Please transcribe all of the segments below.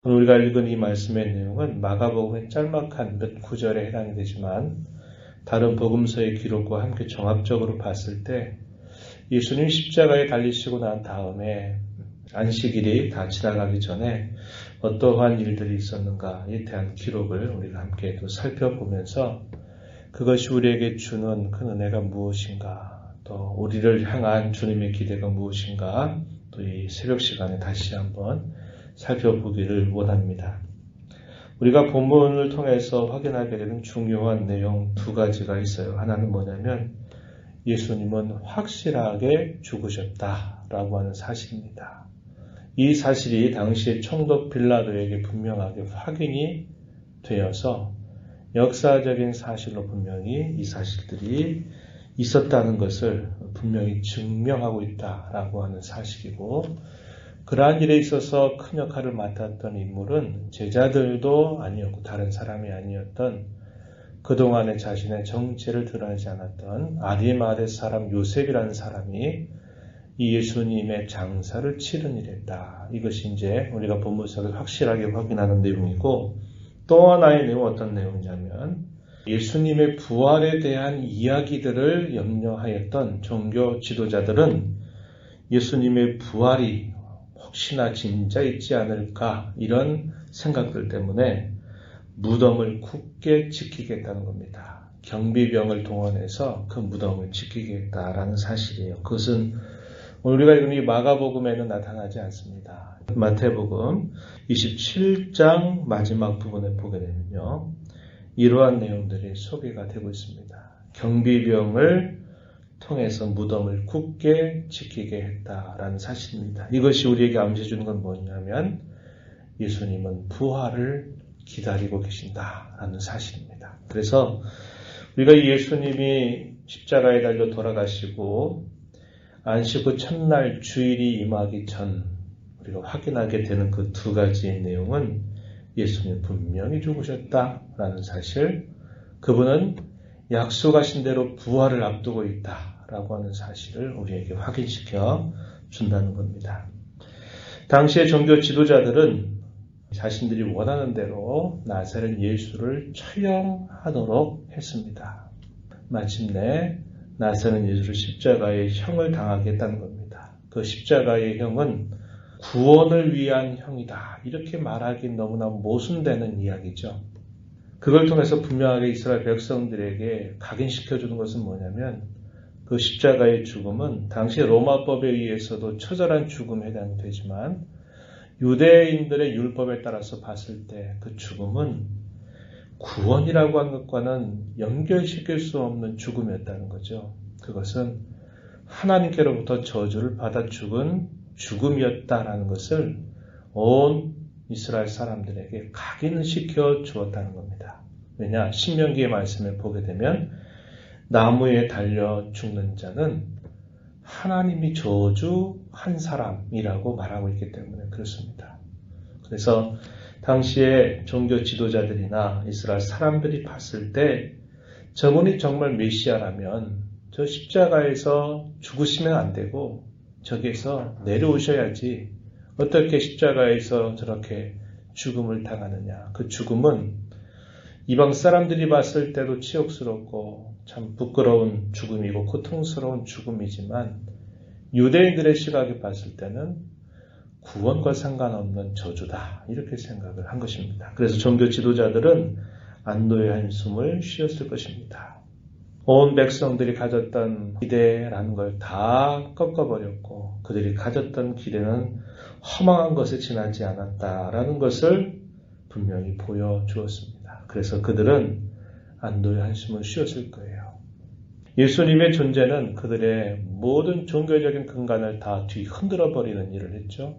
오늘 우리가 읽은 이 말씀의 내용은 마가복음의 짤막한 몇 구절에 해당이 되지만 다른 복음서의 기록과 함께 종합적으로 봤을 때 예수님이 십자가에 달리시고 난 다음에 안식일이 다 지나가기 전에 어떠한 일들이 있었는가에 대한 기록을 우리가 함께 또 살펴보면서 그것이 우리에게 주는 큰 은혜가 무엇인가, 또 우리를 향한 주님의 기대가 무엇인가, 또 이 새벽 시간에 다시 한번 살펴보기를 원합니다. 우리가 본문을 통해서 확인하게 되는 중요한 내용 두 가지가 있어요. 하나는 뭐냐면 예수님은 확실하게 죽으셨다라고 하는 사실입니다. 이 사실이 당시의 총독 빌라도에게 분명하게 확인이 되어서 역사적인 사실로 분명히 이 사실들이 있었다는 것을 분명히 증명하고 있다라고 하는 사실이고, 그러한 일에 있어서 큰 역할을 맡았던 인물은 제자들도 아니었고 다른 사람이 아니었던 그동안의 자신의 정체를 드러내지 않았던 아리마대 사람 요셉이라는 사람이 이 예수님의 장사를 치른 일이었다. 이것이 이제 우리가 본문에서 확실하게 확인하는 내용이고, 또 하나의 내용은 어떤 내용이냐면 예수님의 부활에 대한 이야기들을 염려하였던 종교 지도자들은 예수님의 부활이 혹시나 진짜 있지 않을까 이런 생각들 때문에 무덤을 굳게 지키겠다는 겁니다. 경비병을 동원해서 그 무덤을 지키겠다라는 사실이에요. 그것은 우리가 읽은 이 마가복음에는 나타나지 않습니다. 마태복음 27장 마지막 부분에 보게 되면요, 이러한 내용들이 소개가 되고 있습니다. 경비병을 통해서 무덤을 굳게 지키게 했다라는 사실입니다. 이것이 우리에게 암시해주는 건 뭐냐면 예수님은 부활을 기다리고 계신다라는 사실입니다. 그래서 우리가 이 예수님이 십자가에 달려 돌아가시고 안식 후 첫날 주일이 임하기 전 우리가 확인하게 되는 그 두 가지의 내용은 예수님 분명히 죽으셨다라는 사실, 그분은 약속하신 대로 부활을 앞두고 있다라고 하는 사실을 우리에게 확인시켜 준다는 겁니다. 당시의 종교 지도자들은 자신들이 원하는 대로 나사렛 예수를 처형하도록 했습니다. 마침내 나사렛 예수를 십자가의 형을 당하게 했다는 겁니다. 그 십자가의 형은 구원을 위한 형이다, 이렇게 말하기 너무나 모순되는 이야기죠. 그걸 통해서 분명하게 이스라엘 백성들에게 각인시켜주는 것은 뭐냐면 그 십자가의 죽음은 당시 로마법에 의해서도 처절한 죽음에 해당되지만 유대인들의 율법에 따라서 봤을 때 그 죽음은 구원이라고 한 것과는 연결시킬 수 없는 죽음이었다는 거죠. 그것은 하나님께로부터 저주를 받아 죽은 죽음이었다라는 것을 온 이스라엘 사람들에게 각인을 시켜 주었다는 겁니다. 왜냐? 신명기의 말씀을 보게 되면 나무에 달려 죽는 자는 하나님이 저주한 사람이라고 말하고 있기 때문에 그렇습니다. 그래서 당시에 종교 지도자들이나 이스라엘 사람들이 봤을 때 저분이 정말 메시아라면 저 십자가에서 죽으시면 안 되고 저기에서 내려오셔야지 어떻게 십자가에서 저렇게 죽음을 당하느냐. 그 죽음은 이방 사람들이 봤을 때도 치욕스럽고 참 부끄러운 죽음이고 고통스러운 죽음이지만 유대인들의 시각에 봤을 때는 구원과 상관없는 저주다, 이렇게 생각을 한 것입니다. 그래서 종교 지도자들은 안도의 한숨을 쉬었을 것입니다. 온 백성들이 가졌던 기대라는 걸 다 꺾어버렸고 그들이 가졌던 기대는 허망한 것에 지나지 않았다라는 것을 분명히 보여주었습니다. 그래서 그들은 안도의 한숨을 쉬었을 거예요. 예수님의 존재는 그들의 모든 종교적인 근간을 다 뒤흔들어버리는 일을 했죠.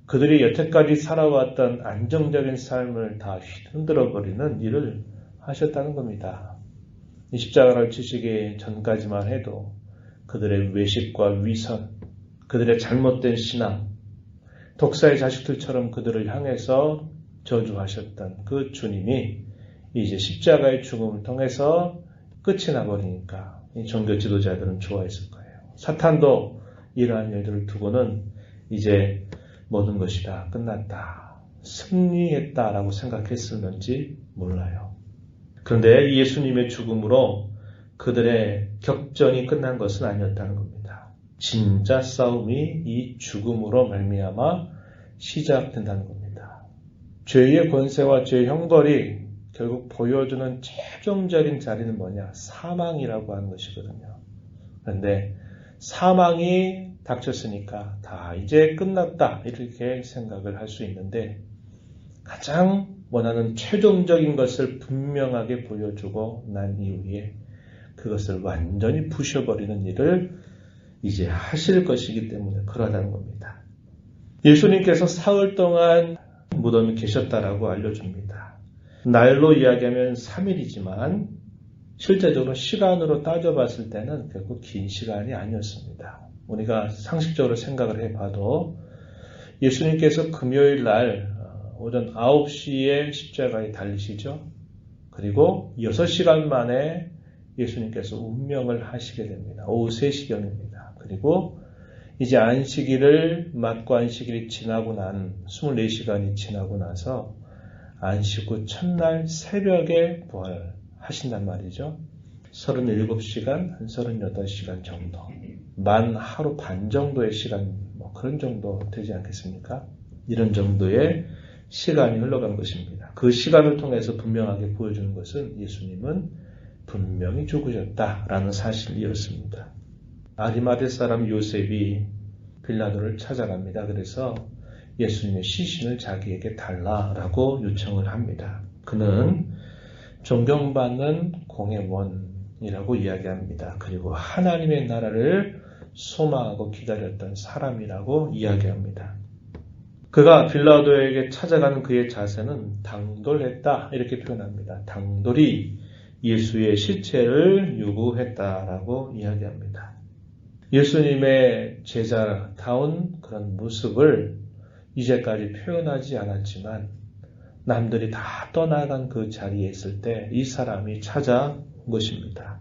그들이 여태까지 살아왔던 안정적인 삶을 다 흔들어버리는 일을 하셨다는 겁니다. 이 십자가를 지시기 전까지만 해도 그들의 외식과 위선, 그들의 잘못된 신앙, 독사의 자식들처럼 그들을 향해서 저주하셨던 그 주님이 이제 십자가의 죽음을 통해서 끝이 나버리니까 이 종교 지도자들은 좋아했을 거예요. 사탄도 이러한 일들을 두고는 이제 모든 것이 다 끝났다, 승리했다라고 생각했었는지 몰라요. 그런데 예수님의 죽음으로 그들의 격전이 끝난 것은 아니었다는 겁니다. 진짜 싸움이 이 죽음으로 말미암아 시작된다는 겁니다. 죄의 권세와 죄의 형벌이 결국 보여주는 최종적인 자리는 뭐냐? 사망이라고 하는 것이거든요. 그런데 사망이 닥쳤으니까 다 이제 끝났다 이렇게 생각을 할 수 있는데 가장 원하는 최종적인 것을 분명하게 보여주고 난 이후에 그것을 완전히 부셔버리는 일을 이제 하실 것이기 때문에 그러다는 겁니다. 예수님께서 사흘 동안 무덤에 계셨다라고 알려줍니다. 날로 이야기하면 3일이지만 실제적으로 시간으로 따져봤을 때는 결국 긴 시간이 아니었습니다. 우리가 상식적으로 생각을 해봐도 예수님께서 금요일 날 오전 9시에 십자가에 달리시죠. 그리고 6시간 만에 예수님께서 운명을 하시게 됩니다. 오후 3시경입니다. 그리고 이제 안식일을 맞고 안식일이 지나고 난 24시간이 지나고 나서 안식 후 첫날 새벽에 부활하신단 말이죠. 37시간, 한 38시간 정도. 만 하루 반 정도의 시간, 그런 정도 되지 않겠습니까? 이런 정도의 시간이 흘러간 것입니다. 그 시간을 통해서 분명하게 보여주는 것은 예수님은 분명히 죽으셨다라는 사실이었습니다. 아리마대 사람 요셉이 빌라도를 찾아갑니다. 그래서 예수님의 시신을 자기에게 달라라고 요청을 합니다. 그는 존경받는 공회원이라고 이야기합니다. 그리고 하나님의 나라를 소망하고 기다렸던 사람이라고 이야기합니다. 그가 빌라도에게 찾아가는 그의 자세는 당돌했다 이렇게 표현합니다. 당돌이 예수의 시체를 요구했다라고 이야기합니다. 예수님의 제자다운 그런 모습을 이제까지 표현하지 않았지만 남들이 다 떠나간 그 자리에 있을 때 이 사람이 찾아온 것입니다.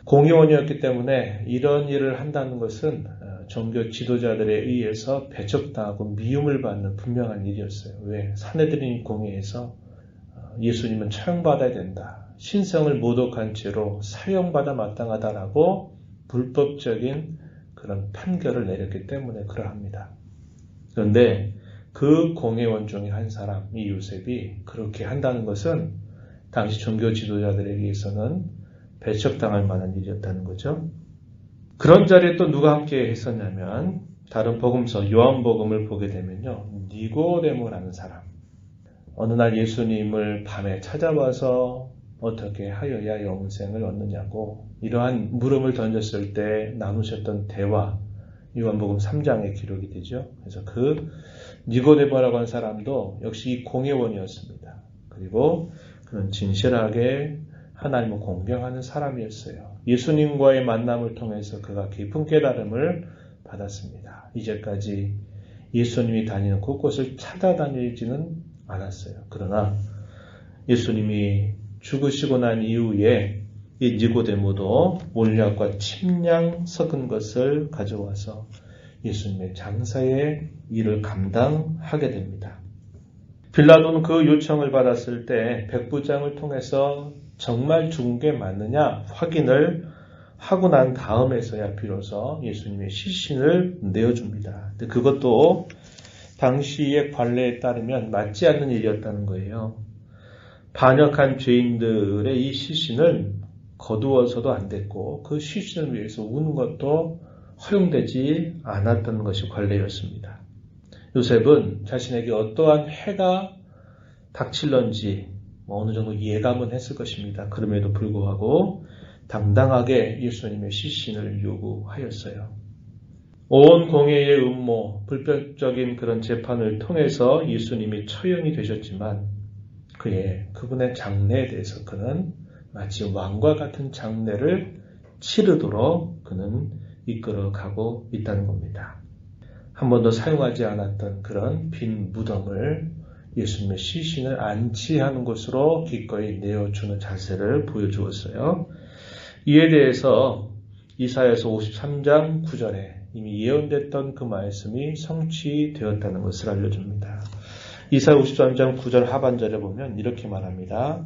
공의원이었기 때문에 이런 일을 한다는 것은 종교 지도자들에 의해서 배척당하고 미움을 받는 분명한 일이었어요. 왜? 사내들인 공회에서 예수님은 처형받아야 된다. 신성을 모독한 죄로 사형받아 마땅하다라고 불법적인 그런 판결을 내렸기 때문에 그러합니다. 그런데 그 공회원 중에 한 사람, 이 요셉이 그렇게 한다는 것은 당시 종교 지도자들에게 있어서는 배척당할 만한 일이었다는 거죠. 그런 자리에 또 누가 함께 했었냐면 다른 복음서 요한복음을 보게 되면요. 니고데모라는 사람. 어느 날 예수님을 밤에 찾아와서 어떻게 하여야 영생을 얻느냐고 이러한 물음을 던졌을 때 나누셨던 대화 요한복음 3장에 기록이 되죠. 그래서 그 니고데모라고 하는 사람도 역시 이 공회원이었습니다. 그리고 그는 진실하게 하나님을 공경하는 사람이었어요. 예수님과의 만남을 통해서 그가 깊은 깨달음을 받았습니다. 이제까지 예수님이 다니는 곳곳을 찾아다니지는 않았어요. 그러나 예수님이 죽으시고 난 이후에 이 니고데모도 몰약과 침량 섞은 것을 가져와서 예수님의 장사의 일을 감당하게 됩니다. 빌라도는 그 요청을 받았을 때 백부장을 통해서 정말 죽은 게 맞느냐 확인을 하고 난 다음에서야 비로소 예수님의 시신을 내어줍니다. 근데 그것도 당시의 관례에 따르면 맞지 않는 일이었다는 거예요. 반역한 죄인들의 이 시신을 거두어서도 안 됐고 그 시신을 위해서 우는 것도 허용되지 않았던 것이 관례였습니다. 요셉은 자신에게 어떠한 해가 닥칠런지 어느 정도 예감은 했을 것입니다. 그럼에도 불구하고 당당하게 예수님의 시신을 요구하였어요. 온 공회의 음모, 불법적인 그런 재판을 통해서 예수님이 처형이 되셨지만 그분의 장래에 대해서 그는 마치 왕과 같은 장래를 치르도록 그는 이끌어가고 있다는 겁니다. 한 번도 사용하지 않았던 그런 빈 무덤을 예수님의 시신을 안치하는 곳으로 기꺼이 내어주는 자세를 보여주었어요. 이에 대해서 이사야서 53장 9절에 이미 예언됐던 그 말씀이 성취되었다는 것을 알려줍니다. 이사야 53장 9절 하반절에 보면 이렇게 말합니다.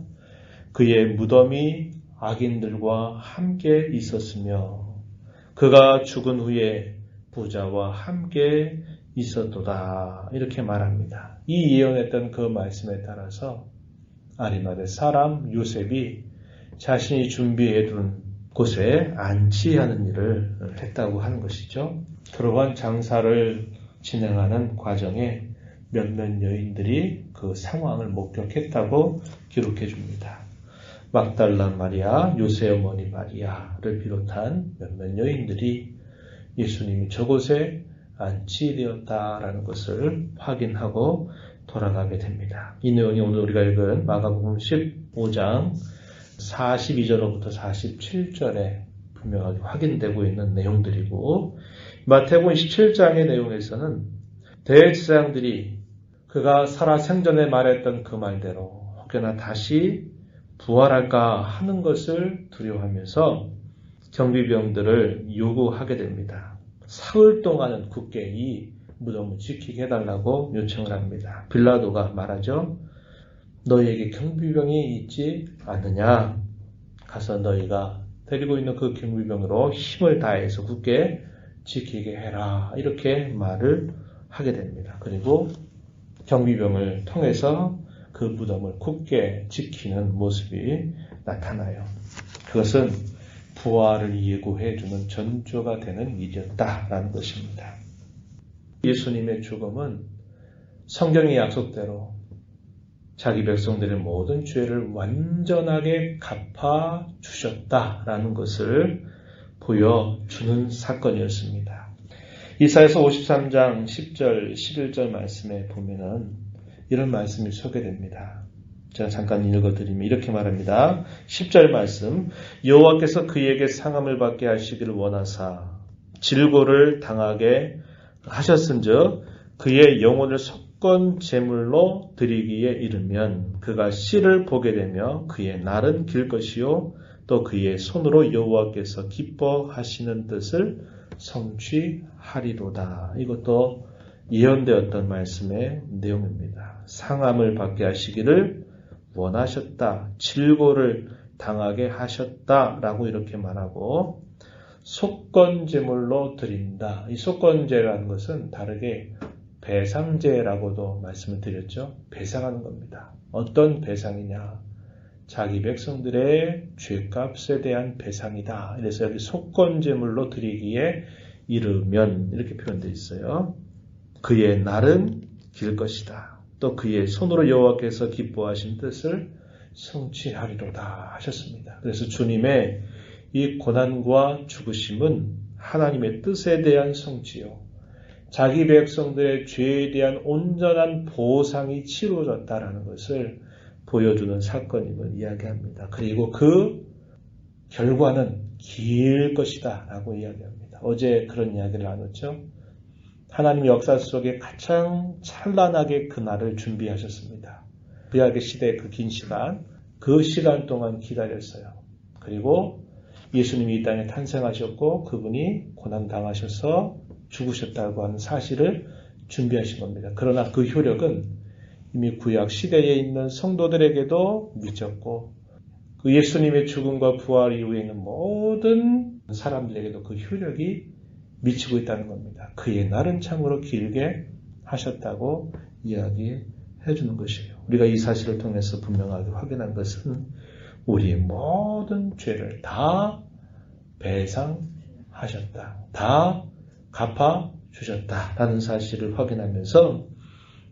그의 무덤이 악인들과 함께 있었으며 그가 죽은 후에 부자와 함께 있었도다. 이렇게 말합니다. 이 예언했던 그 말씀에 따라서 아리마대 사람 요셉이 자신이 준비해둔 곳에 안치하는 일을 했다고 하는 것이죠. 그러한 장사를 진행하는 과정에 몇몇 여인들이 그 상황을 목격했다고 기록해 줍니다. 막달라 마리아, 요새 어머니 마리아를 비롯한 몇몇 여인들이 예수님이 저곳에 안치되었다라는 것을 확인하고 돌아가게 됩니다. 이 내용이 오늘 우리가 읽은 마가복음 15장 42절로부터 47절에 분명하게 확인되고 있는 내용들이고, 마태복음 17장의 내용에서는 대제사장들이 그가 살아 생전에 말했던 그 말대로 혹여나 다시 부활할까 하는 것을 두려워하면서 경비병들을 요구하게 됩니다. 사흘 동안은 굳게 이 무덤을 지키게 해달라고 요청을 합니다. 빌라도가 말하죠. 너희에게 경비병이 있지 않느냐? 가서 너희가 데리고 있는 그 경비병으로 힘을 다해서 굳게 지키게 해라. 이렇게 말을 하게 됩니다. 그리고 경비병을 통해서 그 무덤을 굳게 지키는 모습이 나타나요. 그것은 부활을 예고해주는 전조가 되는 일이었다라는 것입니다. 예수님의 죽음은 성경의 약속대로 자기 백성들의 모든 죄를 완전하게 갚아주셨다라는 것을 보여주는 사건이었습니다. 이사야서 53장 10절, 11절 말씀에 보면은 이런 말씀이 소개됩니다. 제가 잠깐 읽어드리면 이렇게 말합니다. 10절 말씀, 여호와께서 그에게 상함을 받게 하시기를 원하사 질고를 당하게 하셨은즉 그의 영혼을 속건 제물로 드리기에 이르면 그가 씨를 보게 되며 그의 날은 길 것이요 또 그의 손으로 여호와께서 기뻐하시는 뜻을 성취하리로다. 이것도 예언되었던 말씀의 내용입니다. 상함을 받게 하시기를 원하셨다. 질고를 당하게 하셨다라고 이렇게 말하고 속건제물로 드린다. 이 속건제라는 것은 다르게 배상제라고도 말씀을 드렸죠. 배상하는 겁니다. 어떤 배상이냐? 자기 백성들의 죄값에 대한 배상이다. 그래서 여기 속건제물로 드리기에 이르면 이렇게 표현되어 있어요. 그의 날은 길 것이다. 또 그의 손으로 여호와께서 기뻐하신 뜻을 성취하리로다 하셨습니다. 그래서 주님의 이 고난과 죽으심은 하나님의 뜻에 대한 성취요. 자기 백성들의 죄에 대한 온전한 보상이 치루어졌다라는 것을 보여주는 사건임을 이야기합니다. 그리고 그 결과는 길 것이다 라고 이야기합니다. 어제 그런 이야기를 나눴죠. 하나님 역사 속에 가장 찬란하게 그날을 준비하셨습니다. 구약의 시대의 그 긴 시간, 그 시간 동안 기다렸어요. 그리고 예수님이 이 땅에 탄생하셨고 그분이 고난당하셔서 죽으셨다고 하는 사실을 준비하신 겁니다. 그러나 그 효력은 이미 구약 시대에 있는 성도들에게도 미쳤고 그 예수님의 죽음과 부활 이후에 있는 모든 사람들에게도 그 효력이 미치고 있다는 겁니다. 그의 날은 참으로 길게 하셨다고 이야기해 주는 것이에요. 우리가 이 사실을 통해서 분명하게 확인한 것은 우리의 모든 죄를 다 배상하셨다. 다 갚아주셨다라는 사실을 확인하면서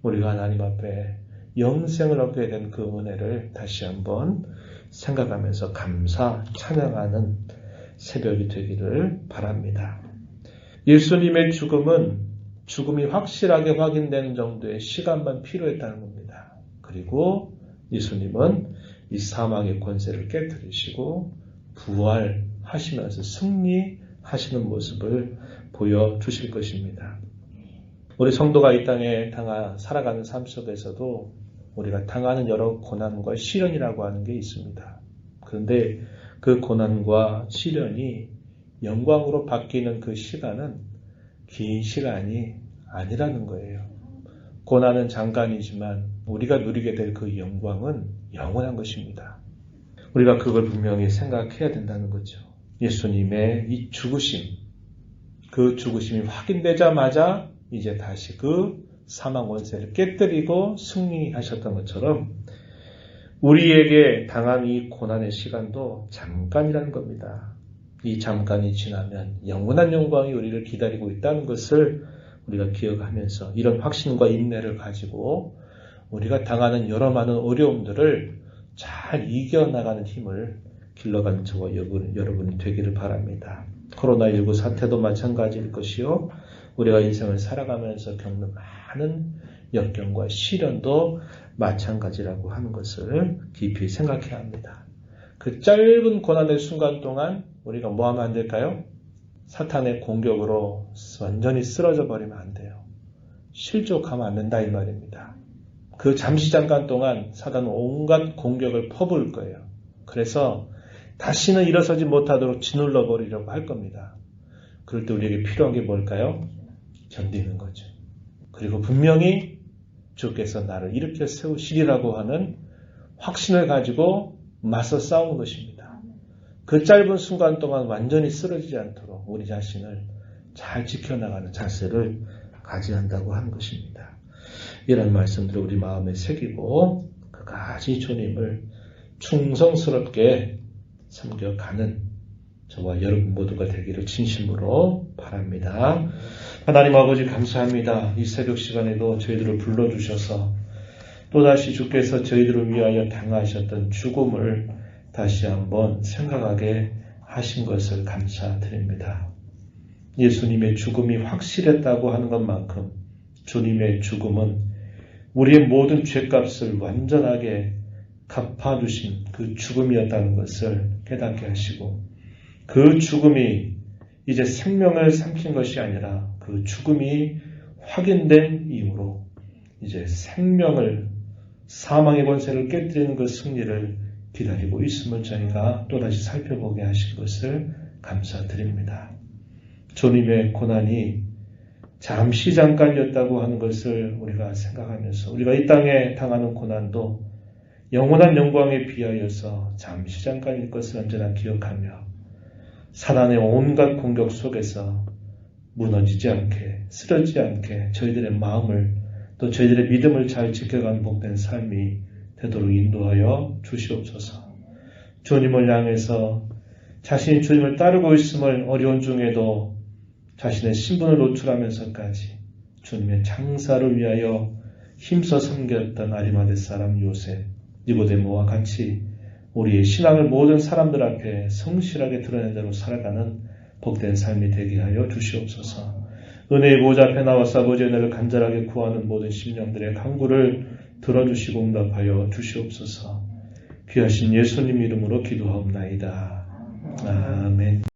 우리가 하나님 앞에 영생을 얻게 된 그 은혜를 다시 한번 생각하면서 감사, 찬양하는 새벽이 되기를 바랍니다. 예수님의 죽음이 확실하게 확인되는 정도의 시간만 필요했다는 겁니다. 그리고 예수님은 이 사망의 권세를 깨뜨리시고 부활하시면서 승리하시는 모습을 보여주실 것입니다. 우리 성도가 이 땅에 살아가는 삶 속에서도 우리가 당하는 여러 고난과 시련이라고 하는 게 있습니다. 그런데 그 고난과 시련이 영광으로 바뀌는 그 시간은 긴 시간이 아니라는 거예요. 고난은 잠깐이지만 우리가 누리게 될 그 영광은 영원한 것입니다. 우리가 그걸 분명히 생각해야 된다는 거죠. 예수님의 이 죽으심, 그 죽으심이 확인되자마자 이제 다시 그 사망 원세를 깨뜨리고 승리하셨던 것처럼 우리에게 당한 이 고난의 시간도 잠깐이라는 겁니다. 이 잠깐이 지나면 영원한 영광이 우리를 기다리고 있다는 것을 우리가 기억하면서 이런 확신과 인내를 가지고 우리가 당하는 여러 많은 어려움들을 잘 이겨나가는 힘을 길러가는 저와 여러분이 되기를 바랍니다. 코로나19 사태도 마찬가지일 것이요. 우리가 인생을 살아가면서 겪는 많은 역경과 시련도 마찬가지라고 하는 것을 깊이 생각해야 합니다. 그 짧은 고난의 순간 동안 우리가 뭐 하면 안 될까요? 사탄의 공격으로 완전히 쓰러져 버리면 안 돼요. 실족하면 안 된다 이 말입니다. 그 잠시 잠깐 동안 사단은 온갖 공격을 퍼부을 거예요. 그래서 다시는 일어서지 못하도록 짓눌러 버리려고 할 겁니다. 그럴 때 우리에게 필요한 게 뭘까요? 견디는 거죠. 그리고 분명히 주께서 나를 일으켜 세우시리라고 하는 확신을 가지고 맞서 싸우는 것입니다. 그 짧은 순간 동안 완전히 쓰러지지 않도록 우리 자신을 잘 지켜나가는 자세를 가져야 한다고 하는 것입니다. 이런 말씀들을 우리 마음에 새기고 그까지 주님을 충성스럽게 섬겨가는 저와 여러분 모두가 되기를 진심으로 바랍니다. 하나님 아버지 감사합니다. 이 새벽 시간에도 저희들을 불러주셔서 또다시 주께서 저희들을 위하여 당하셨던 죽음을 다시 한번 생각하게 하신 것을 감사드립니다. 예수님의 죽음이 확실했다고 하는 것만큼 주님의 죽음은 우리의 모든 죄값을 완전하게 갚아주신 그 죽음이었다는 것을 깨닫게 하시고 그 죽음이 이제 생명을 삼킨 것이 아니라 그 죽음이 확인된 이후로 이제 생명을 사망의 권세를 깨뜨리는 그 승리를 기다리고 있음을 저희가 또다시 살펴보게 하신 것을 감사드립니다. 주님의 고난이 잠시 잠깐이었다고 하는 것을 우리가 생각하면서 우리가 이 땅에 당하는 고난도 영원한 영광에 비하여서 잠시 잠깐일 것을 언제나 기억하며 사단의 온갖 공격 속에서 무너지지 않게 쓰러지지 않게 저희들의 마음을 또 저희들의 믿음을 잘 지켜가는 복된 삶이 되도록 인도하여 주시옵소서. 주님을 향해서 자신이 주님을 따르고 있음을 어려운 중에도 자신의 신분을 노출하면서까지 주님의 장사를 위하여 힘써 섬겼던 아리마대 사람 요셉, 니고데모와 같이 우리의 신앙을 모든 사람들 앞에 성실하게 드러낸 대로 살아가는 복된 삶이 되게 하여 주시옵소서. 은혜의 보좌 앞에 나와서 아버지의 은혜를 간절하게 구하는 모든 심령들의 간구를 들어주시고 응답하여 주시옵소서. 귀하신 예수님 이름으로 기도하옵나이다. 아멘.